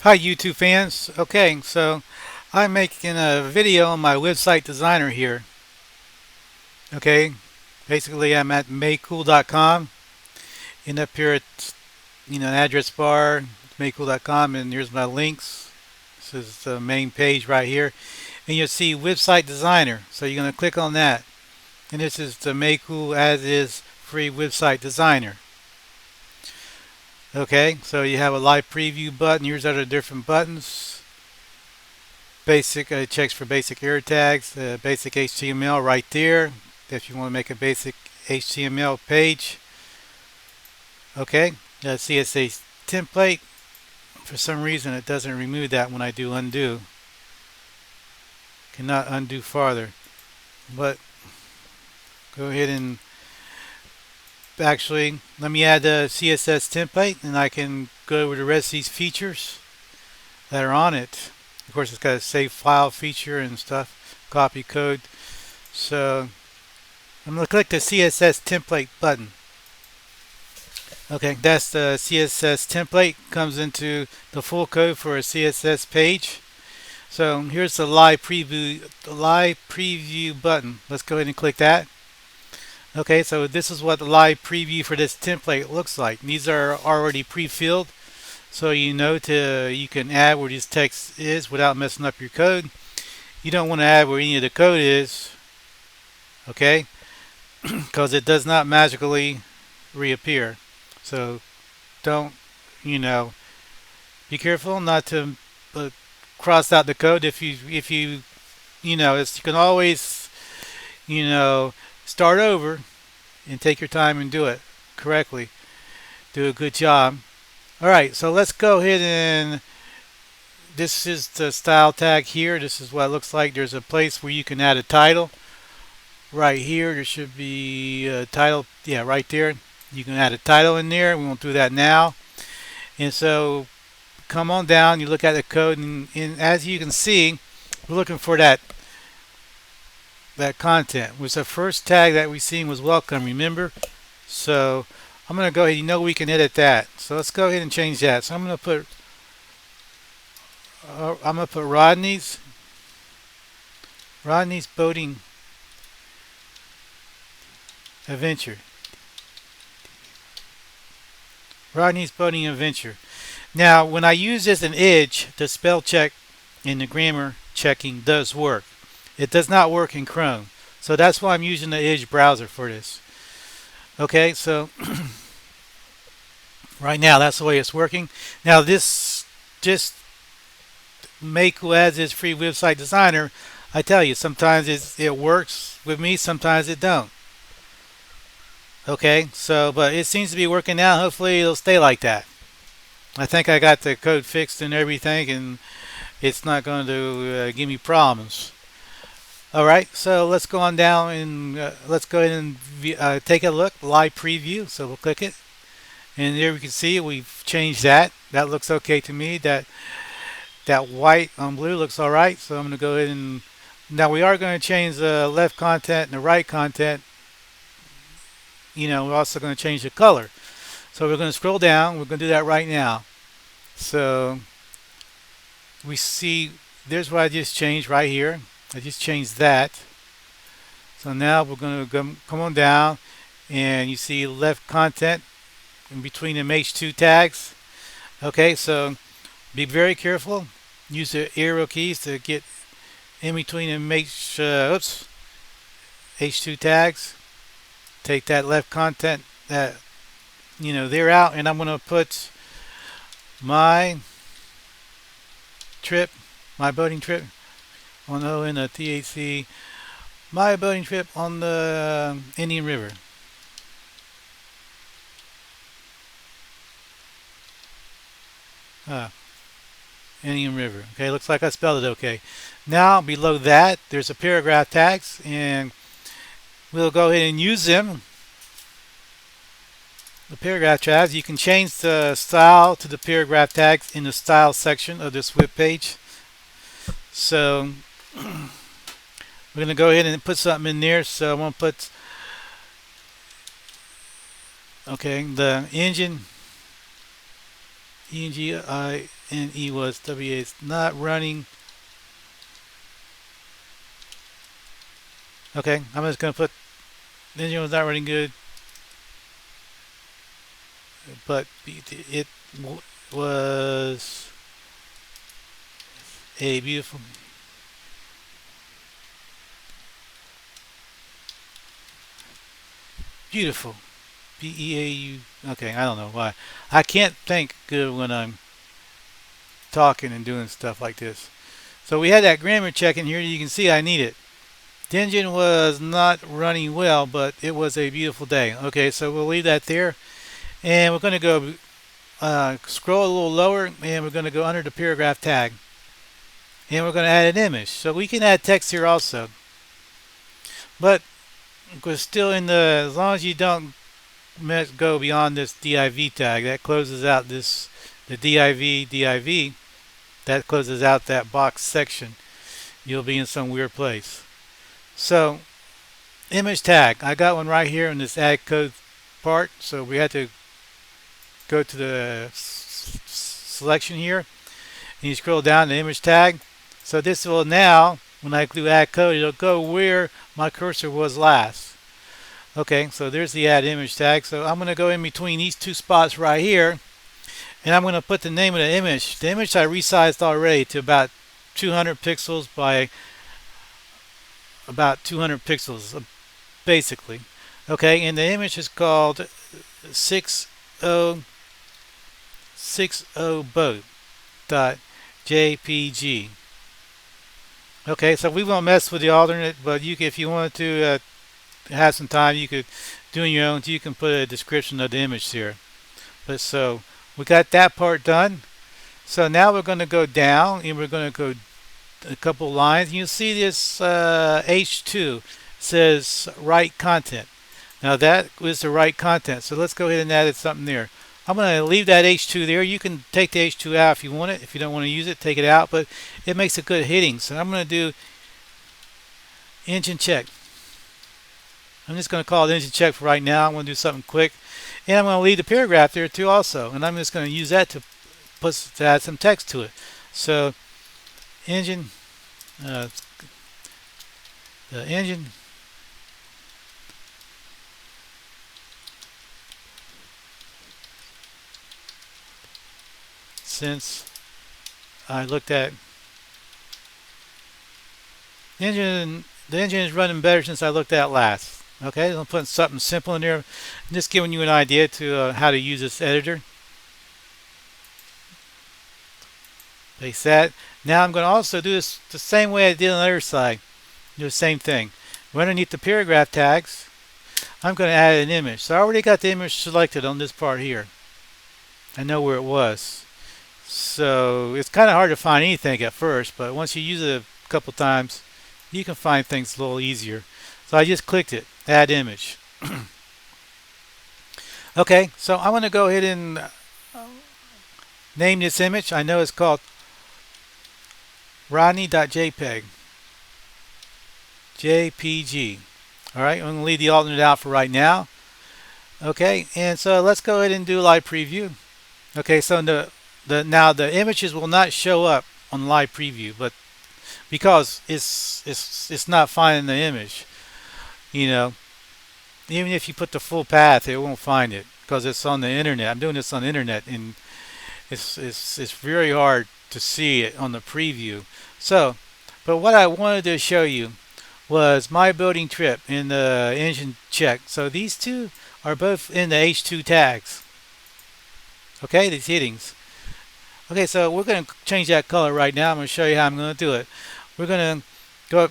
Hi YouTube fans. Okay, so I'm making a video on my website designer here. Okay, basically I'm at Madecool.com and up here at an address bar, Madecool.com, and here's my links. This is the main page right here, and you'll see website designer. So you're going to click on that, and this is the Madecool as is free website designer. Okay, so you have a live preview button. Here's other different buttons. Basic checks for basic error tags, basic HTML right there if you want to make a basic HTML page. Okay, CSS template. For some reason it doesn't remove that when I do undo. Cannot undo farther, but go ahead and actually let me add the CSS template and I can go over the rest of these features that are on it. Of course, it's got a save file feature and stuff, copy code. So I'm going to click the CSS template button. Okay, that's the CSS template. Comes into the full code for a CSS page. So here's the live preview button. Let's go ahead and click that. Okay, so this is what the live preview for this template looks like. These are already pre-filled, so you can add where this text is without messing up your code. You don't want to add where any of the code is, okay, because it does not magically reappear. So don't, you know, be careful not to cross out the code. You can always, start over and take your time and do it correctly. Do a good job. All right, so let's go ahead and this is the style tag here. This is what it looks like. There's a place where you can add a title. Right here, there should be a title. Yeah, right there. You can add a title in there. We won't do that now. And so come on down. You look at the code, and as you can see, we're looking for that content. Was the first tag that we seen was welcome. Remember? So I'm going to go ahead. We can edit that. So let's go ahead and change that. So I'm going to put Rodney's boating adventure. Rodney's boating adventure. Now, when I use this in Edge, the spell check and the grammar checking does work. It does not work in Chrome. So that's why I'm using the Edge browser for this. Okay, so right now that's the way it's working. Now this just Madecool as is free website designer. I tell you, sometimes it works with me, sometimes it don't. Okay, so but it seems to be working now. Hopefully it'll stay like that. I think I got the code fixed and everything, and it's not going to give me problems. All right, so let's go on down and let's go ahead and take a look. Live preview. So we'll click it, and there we can see we've changed that. That looks okay to me. That white on blue looks all right. So I'm going to go ahead and now we are going to change the left content and the right content. We're also going to change the color. So we're going to scroll down. We're going to do that right now. So we see there's what I just changed right here. I just changed that. So now we're going to come on down, and you see left content in between the H2 tags. Okay, so be very careful. Use the arrow keys to get in between the H2 tags. Take that left content they're out, and I'm going to put my boating trip on O N T H C, my boating trip on the Indian River. Indian River. Okay, looks like I spelled it okay. Now below that there's a paragraph tags, and we'll go ahead and use them. The paragraph tags, you can change the style to the paragraph tags in the style section of this web page. So we're going to go ahead and put something in there. So I'm going to put the ENGINE was WA is not running. Okay, I'm just going to put the engine was not running good, but it was a beautiful. BEAU. Okay, I don't know why. I can't think good when I'm talking and doing stuff like this. So we had that grammar check in here. You can see I need it. The engine was not running well, but it was a beautiful day. Okay, so we'll leave that there. And we're going to go scroll a little lower, and we're going to go under the paragraph tag. And we're going to add an image. So we can add text here also. But we're still in the, as long as you don't go beyond this div tag, that closes out this, the div, that closes out that box section. You'll be in some weird place. So, image tag, I got one right here in this add code part. So we had to go to the selection here, and you scroll down to image tag. So this will now, when I do add code, it'll go where my cursor was last. Okay, so there's the add image tag. So I'm going to go in between these two spots right here, and I'm going to put the name of the image. The image I resized already to about 200 pixels by about 200 pixels, basically. Okay, and the image is called 6060 boat.jpg. Okay, so we won't mess with the alternate, but you can, if you wanted to have some time, you could do your own. You can put a description of the image here. But so we got that part done. So now we're going to go down, and we're going to go a couple lines. You'll see this H2 says write content. Now that was the right content. So let's go ahead and add something there. I'm going to leave that H2 there. You can take the H2 out if you want it. If you don't want to use it, take it out. But it makes a good heading. So I'm going to do engine check. I'm just going to call it engine check for right now. I'm going to do something quick. And I'm going to leave the paragraph there too also. And I'm just going to use that to add some text to it. So engine, the engine since I looked at the engine is running better since I looked at last. Okay, I'm putting something simple in there. I'm just giving you an idea to how to use this editor. Paste that. Now I'm going to also do this the same way I did on the other side. Do the same thing. Underneath the paragraph tags, I'm going to add an image. So I already got the image selected on this part here. I know where it was. So it's kind of hard to find anything at first, but once you use it a couple times, you can find things a little easier. So I just clicked it, add image. Okay, so I'm going to go ahead and name this image. I know it's called Rodney.jpg. JPG. Alright, I'm going to leave the alternate out for right now. Okay, and so let's go ahead and do live preview. Okay, so now the images will not show up on live preview, but because it's not finding the image, you know, even if you put the full path, it won't find it because it's on the internet. I'm doing this on the internet, and it's very hard to see it on the preview. So, but what I wanted to show you was my boating trip in the engine check. So these two are both in the H2 tags. Okay, these headings. Okay, so we're going to change that color right now. I'm going to show you how I'm going to do it. We're going to go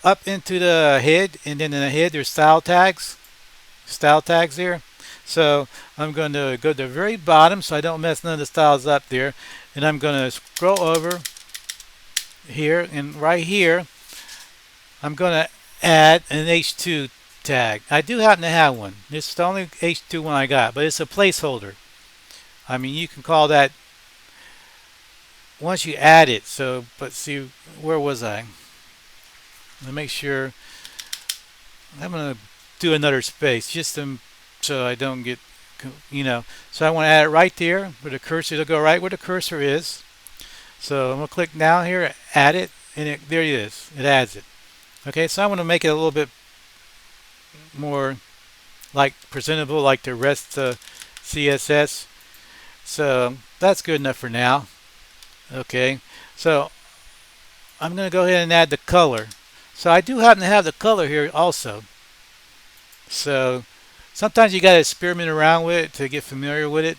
up into the head, and then in the head there's style tags. Style tags there. So I'm going to go to the very bottom so I don't mess none of the styles up there. And I'm going to scroll over here, and right here I'm going to add an H2 tag. I do happen to have one. This is the only H2 one I got, but it's a placeholder. I mean, you can call that once you add it. So, but see, where was I? Let me make sure. I'm going to do another space just so I don't get you know. So I want to add it right there where the cursor. It'll go right where the cursor is. So I'm going to click down here, add it, and there it is. It adds it. Okay, so I want to make it a little bit more like presentable like the rest of CSS. So that's good enough for now. Okay, so I'm going to go ahead and add the color. So I do happen to have the color here also. So sometimes you got to experiment around with it to get familiar with it.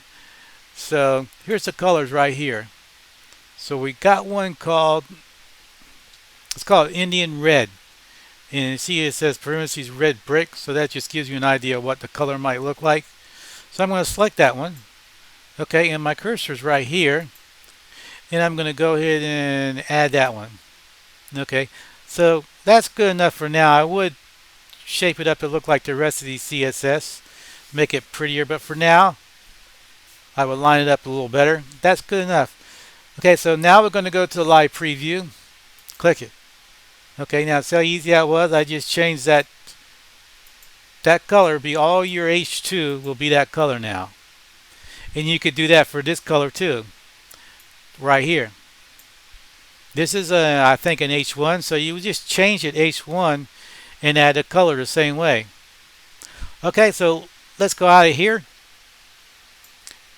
So here's the colors right here. So we got one called, it's called Indian Red. And you see it says parentheses red brick, so that just gives you an idea of what the color might look like. So I'm going to select that one. Okay, and my cursor is right here. And I'm going to go ahead and add that one. Okay, so that's good enough for now. I would shape it up to look like the rest of these CSS, make it prettier, but for now, I would line it up a little better. That's good enough. Okay, so now we're going to go to the live preview. Click it. Okay, now see how easy that was? I just changed that color. Be all your H2 will be that color now. And you could do that for this color too. Right here. This is I think an H1, so you would just change it H1 and add a color the same way. Okay, so let's go out of here.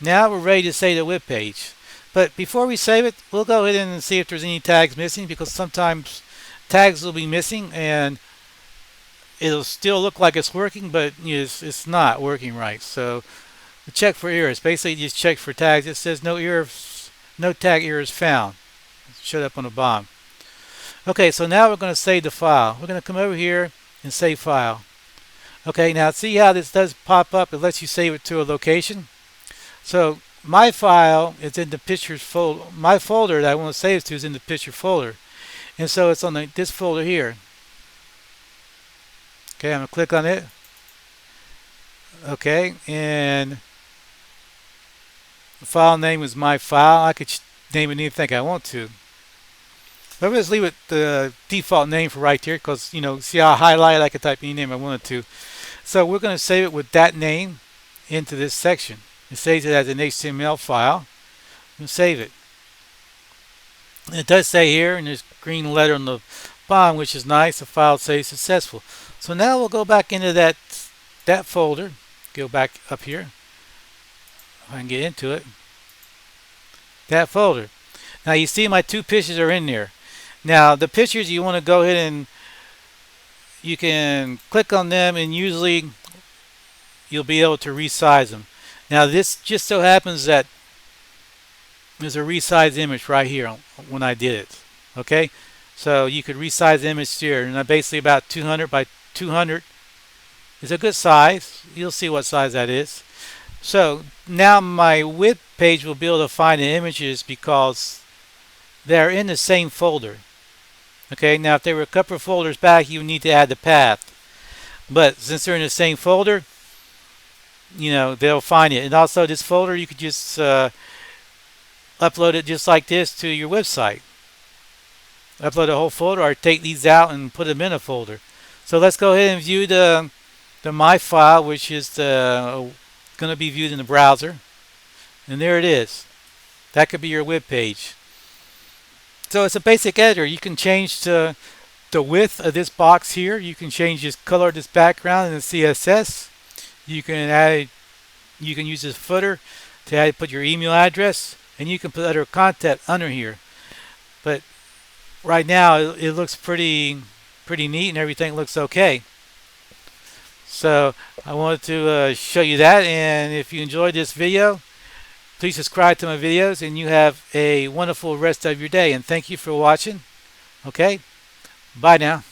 Now we're ready to save the web page. But before we save it, we'll go ahead and see if there's any tags missing, because sometimes tags will be missing and it'll still look like it's working, but it's not working right. So check for errors. Basically, just check for tags. It says no tag errors found. It showed up on the bottom. Okay, so now we're going to save the file. We're going to come over here and save file. Okay, now see how this does pop up. It lets you save it to a location. So my file is in the pictures folder. My folder that I want to save it to is in the picture folder. And so it's on this folder here. Okay, I'm going to click on it. Okay, and the file name is my file. I could name it anything I want to. But I'm just leave it the default name for right here, because, see how I highlight it? I could type any name I wanted to. So we're going to save it with that name into this section. It saves it as an HTML file. And save it. And it does say here, and there's green letter on the bottom, which is nice. The file saves successful. So now we'll go back into that folder. Go back up here. If I can get into it. That folder. Now you see my two pictures are in there. Now the pictures, you want to go ahead and you can click on them, and usually you'll be able to resize them. Now this just so happens that there's a resized image right here when I did it. Okay, so you could resize the image here, and basically about 200 by 200 is a good size. You'll see what size that is. So now my web page will be able to find the images because they're in the same folder. Okay, now if they were a couple of folders back, you would need to add the path. But since they're in the same folder, they'll find it. And also this folder, you could just upload it just like this to your website. Upload a whole folder, or take these out and put them in a folder. So let's go ahead and view the my file, which is going to be viewed in the browser. And there it is. That could be your web page. So it's a basic editor. You can change the width of this box here. You can change this color of this background in the CSS. You can use this footer to put your email address, and you can put other content under here. But right now it looks pretty neat, and everything looks okay. So I wanted to show you that, and if you enjoyed this video, please subscribe to my videos, and you have a wonderful rest of your day. And thank you for watching. Okay, bye now.